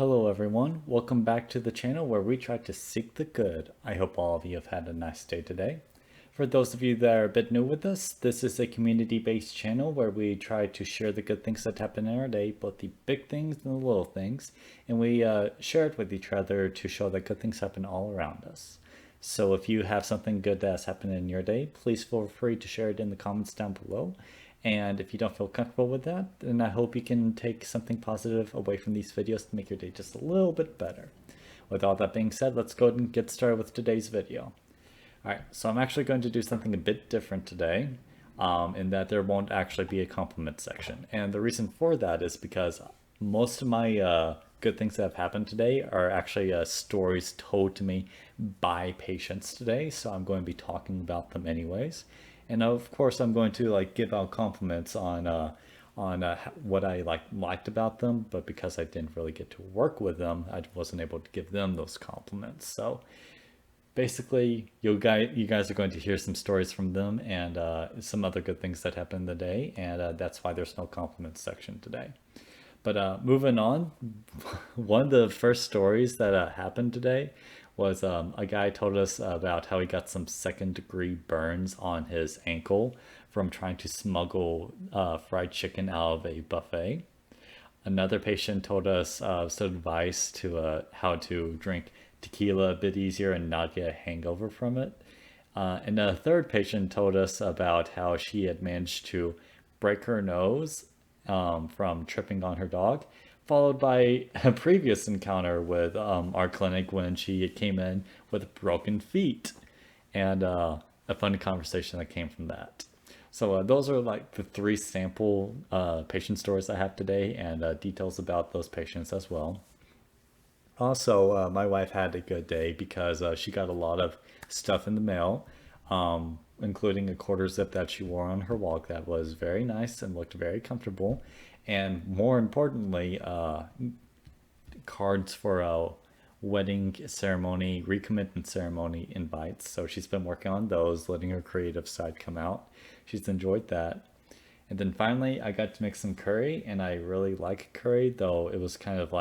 Hello everyone, welcome back to the channel where we try to seek the good. I hope all of you have had a nice day today. For those of you that are a bit new with us, this is a community-based channel where we try to share the good things that happen in our day, both the big things and the little things, and we share it with each other to show that good things happen all around us. So if you have something good that's happened in your day, please feel free to share it in the comments down below. And if you don't feel comfortable with that, then I hope you can take something positive away from these videos to make your day just a little bit better. With all that being said, let's go ahead and get started with today's video. Alright, so I'm actually going to do something a bit different today, in that there won't actually be a compliment section. And the reason for that is because most of my good things that have happened today are actually stories told to me by patients today, so I'm going to be talking about them anyways. And of course, I'm going to give out compliments on what I liked about them, but because I didn't really get to work with them, I wasn't able to give them those compliments. So basically, you guys are going to hear some stories from them and some other good things that happened in the day, and that's why there's no compliments section today. But moving on, one of the first stories that happened today was a guy told us about how he got some second-degree burns on his ankle from trying to smuggle fried chicken out of a buffet. Another patient told us some advice to how to drink tequila a bit easier and not get a hangover from it. And a third patient told us about how she had managed to break her nose from tripping on her dog, followed by a previous encounter with our clinic when she came in with broken feet, and a fun conversation that came from that. So those are the three sample patient stories I have today, and details about those patients as well. Also, my wife had a good day because she got a lot of stuff in the mail, including a quarter zip that she wore on her walk that was very nice and looked very comfortable. And more importantly, cards for a wedding ceremony, recommitment ceremony invites. So she's been working on those, letting her creative side come out. She's enjoyed that. And then finally, I got to make some curry, and I really like curry, though it was kind of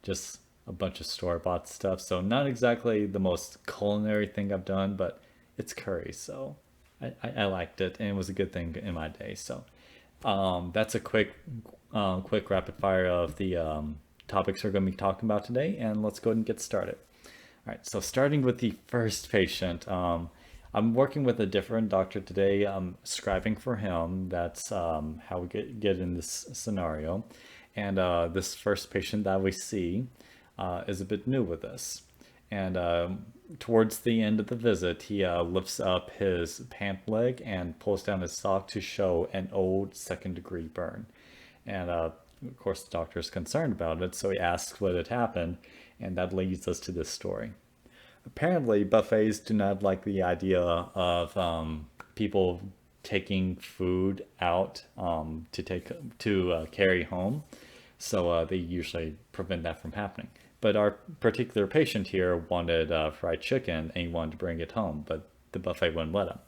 just a bunch of store-bought stuff. So not exactly the most culinary thing I've done, but it's curry, so I liked it, and it was a good thing in my day. So that's a quick rapid fire of the topics we're going to be talking about today, and let's go ahead and get started. All right, so starting with the first patient, I'm working with a different doctor today. I'm scribing for him. That's how we get in this scenario. And this first patient that we see is a bit new with us. And towards the end of the visit, he lifts up his pant leg and pulls down his sock to show an old second-degree burn. And of course, the doctor is concerned about it, so he asks what had happened, and that leads us to this story. Apparently, buffets do not like the idea of people taking food out to carry home, so they usually prevent that from happening. But our particular patient here wanted fried chicken, and he wanted to bring it home, but the buffet wouldn't let him.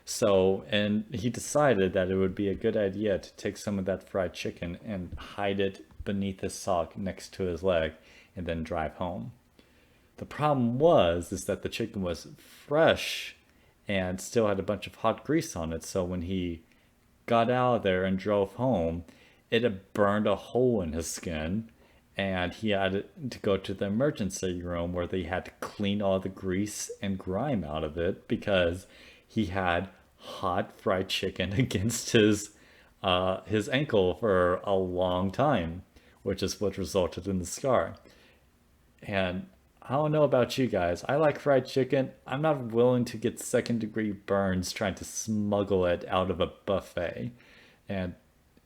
So, and he decided that it would be a good idea to take some of that fried chicken and hide it beneath his sock next to his leg and then drive home. The problem is that the chicken was fresh and still had a bunch of hot grease on it. So when he got out of there and drove home, it had burned a hole in his skin, and he had to go to the emergency room where they had to clean all the grease and grime out of it because he had hot fried chicken against his ankle for a long time, which is what resulted in the scar. And I don't know about you guys. I like fried chicken. I'm not willing to get second-degree burns trying to smuggle it out of a buffet. And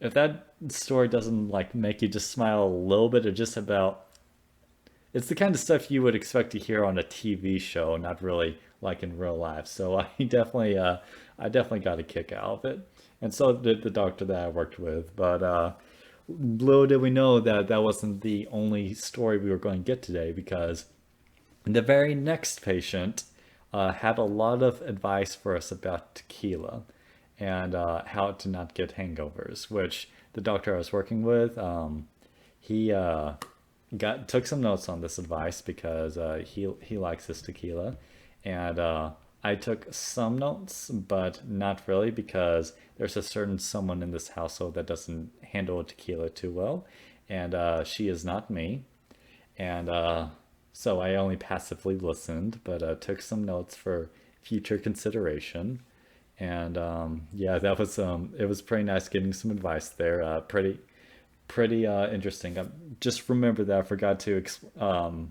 if that story doesn't make you just smile a little bit or just about, it's the kind of stuff you would expect to hear on a TV show, not really like in real life. So I definitely got a kick out of it, and so did the doctor that I worked with. But little did we know that that wasn't the only story we were going to get today, because the very next patient had a lot of advice for us about tequila and how to not get hangovers, which the doctor I was working with, he got took some notes on this advice because he likes his tequila, and I took some notes, but not really because there's a certain someone in this household that doesn't handle tequila too well, and she is not me, and so I only passively listened, but took some notes for future consideration. And yeah, that was it was pretty nice getting some advice there. Pretty interesting. Just remember that I forgot to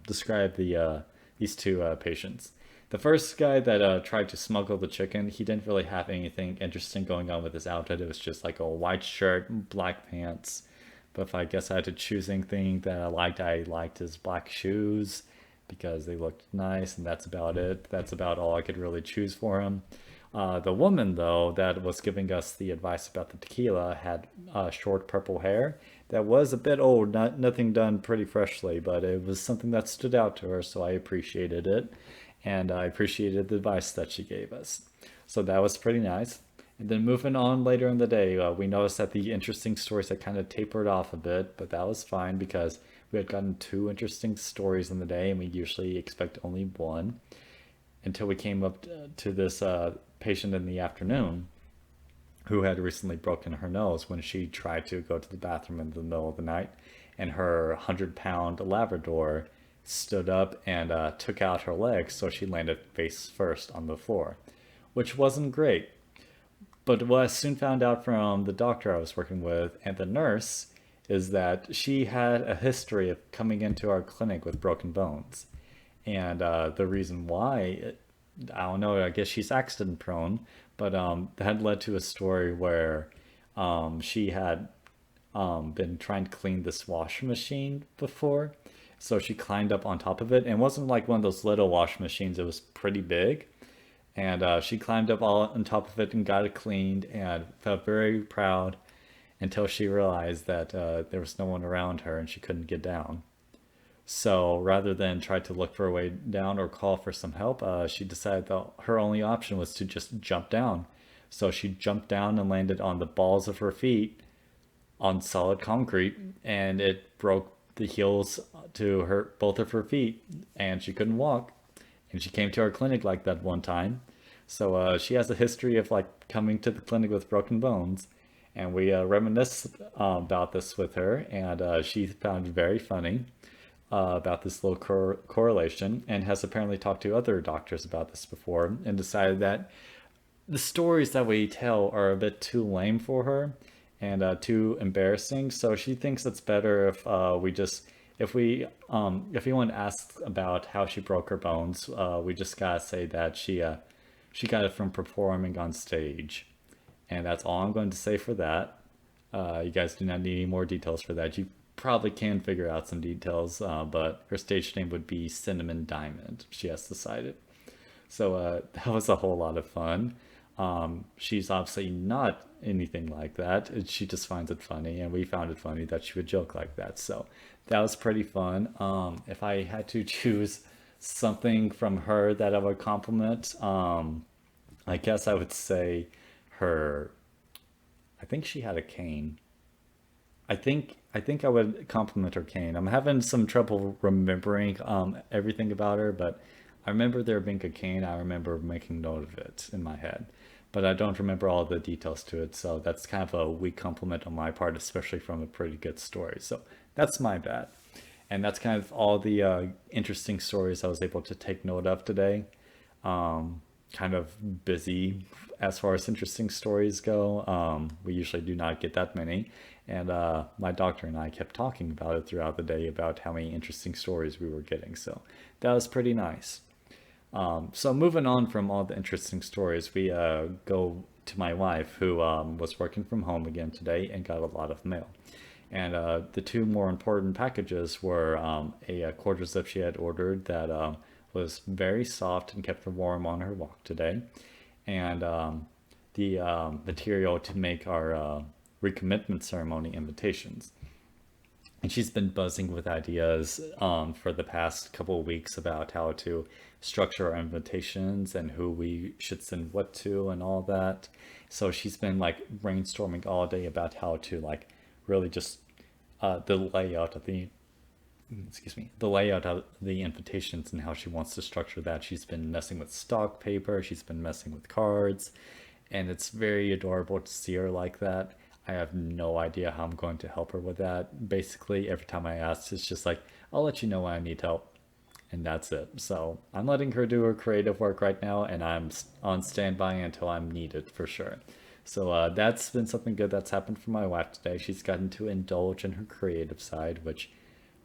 describe these two patients. The first guy that tried to smuggle the chicken, he didn't really have anything interesting going on with his outfit. It was just like a white shirt, black pants. But if I guess I had to choose anything that I liked his black shoes because they looked nice, and that's about it. That's about all I could really choose for him. The woman, though, that was giving us the advice about the tequila had short purple hair that was a bit old, nothing done pretty freshly, but it was something that stood out to her, so I appreciated it. And I appreciated the advice that she gave us. So that was pretty nice. And then moving on later in the day, we noticed that the interesting stories had kind of tapered off a bit, but that was fine because we had gotten two interesting stories in the day, and we usually expect only one until we came up to this patient in the afternoon who had recently broken her nose when she tried to go to the bathroom in the middle of the night, and her 100-pound Labrador stood up and took out her legs, so she landed face first on the floor, which wasn't great. But what I soon found out from the doctor I was working with and the nurse is that she had a history of coming into our clinic with broken bones. And the reason why, I don't know, I guess she's accident prone, but that led to a story where she had been trying to clean this washing machine before. So she climbed up on top of it, and it wasn't like one of those little washing machines, it was pretty big. And she climbed up all on top of it and got it cleaned and felt very proud until she realized that there was no one around her and she couldn't get down. So rather than try to look for a way down or call for some help, she decided that her only option was to just jump down. So she jumped down and landed on the balls of her feet on solid concrete, and it broke the heels to her both of her feet, and she couldn't walk. And she came to our clinic like that one time. So she has a history of like coming to the clinic with broken bones, and we reminisced about this with her, and she found it very funny about this little correlation, and has apparently talked to other doctors about this before and decided that the stories that we tell are a bit too lame for her and too embarrassing. So she thinks it's better if we just if anyone asks about how she broke her bones, we just gotta say that she got it from performing on stage, and that's all I'm going to say for that. You guys do not need any more details for that. You probably can figure out some details, but her stage name would be Cinnamon Diamond. She has decided. So that was a whole lot of fun. She's obviously not anything like that. She just finds it funny, and we found it funny that she would joke like that. So that was pretty fun. If I had to choose something from her that I would compliment, I guess I would say her. I think she had a cane. I think I would compliment her cane. I'm having some trouble remembering everything about her, but I remember there being a cane. I remember making note of it in my head, but I don't remember all the details to it. So that's kind of a weak compliment on my part, especially from a pretty good story. So that's my bad. And that's kind of all the interesting stories I was able to take note of today. Kind of busy as far as interesting stories go. We usually do not get that many. And my doctor and I kept talking about it throughout the day about how many interesting stories we were getting. So that was pretty nice. So moving on from all the interesting stories, we go to my wife, who was working from home again today and got a lot of mail. And the two more important packages were a quarter zip she had ordered that was very soft and kept her warm on her walk today, and the material to make our recommitment ceremony invitations. And she's been buzzing with ideas for the past couple of weeks about how to structure our invitations and who we should send what to and all that. So she's been like brainstorming all day about how to like really just the layout of the excuse me, the layout of the invitations and how she wants to structure that. She's been messing with stock paper, she's been messing with cards, and it's very adorable to see her like that. I have no idea how I'm going to help her with that. Basically, every time I ask, it's just like, I'll let you know when I need help. And that's it. So I'm letting her do her creative work right now, and I'm on standby until I'm needed for sure. So that's been something good that's happened for my wife today. She's gotten to indulge in her creative side, which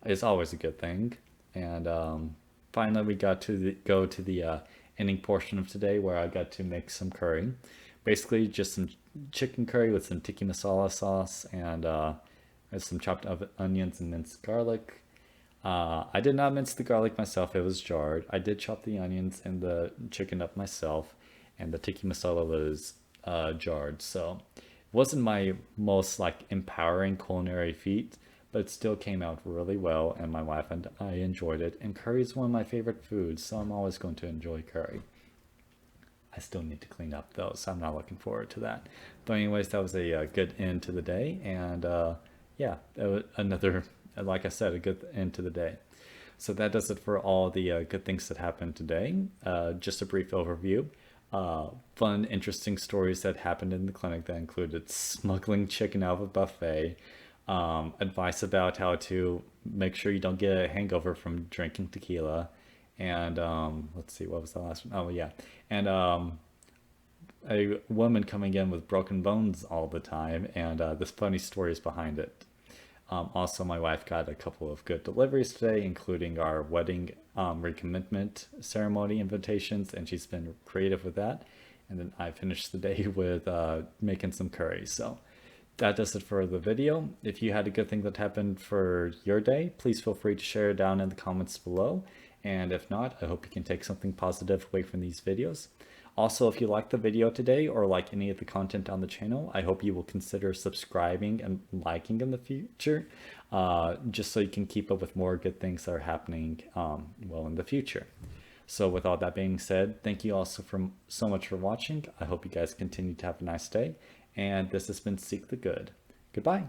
is always a good thing. And finally, we got to go to the ending portion of today where I got to make some curry. Basically, just some chicken curry with some tikka masala sauce and some chopped onions and minced garlic. I did not mince the garlic myself, it was jarred. I did chop the onions and the chicken up myself, and the tikka masala was jarred. So it wasn't my most like empowering culinary feat, but it still came out really well, and my wife and I enjoyed it. And curry is one of my favorite foods, so I'm always going to enjoy curry. I still need to clean up though, so I'm not looking forward to that. But anyways, that was a, good end to the day, and yeah, that was another, like I said, a good end to the day. So that does it for all the good things that happened today. Just a brief overview. Fun, interesting stories that happened in the clinic that included smuggling chicken out of a buffet, advice about how to make sure you don't get a hangover from drinking tequila, and let's see, what was the last one? Oh yeah, and a woman coming in with broken bones all the time, and this funny stories behind it. Also, my wife got a couple of good deliveries today, including our wedding recommitment ceremony invitations, and she's been creative with that. And then I finished the day with making some curry. So that does it for the video. If you had a good thing that happened for your day, please feel free to share it down in the comments below. And if not, I hope you can take something positive away from these videos. Also, if you liked the video today or like any of the content on the channel, I hope you will consider subscribing and liking in the future, just so you can keep up with more good things that are happening, well, in the future. So with all that being said, thank you also so much for watching. I hope you guys continue to have a nice day. And this has been Seek the Good. Goodbye.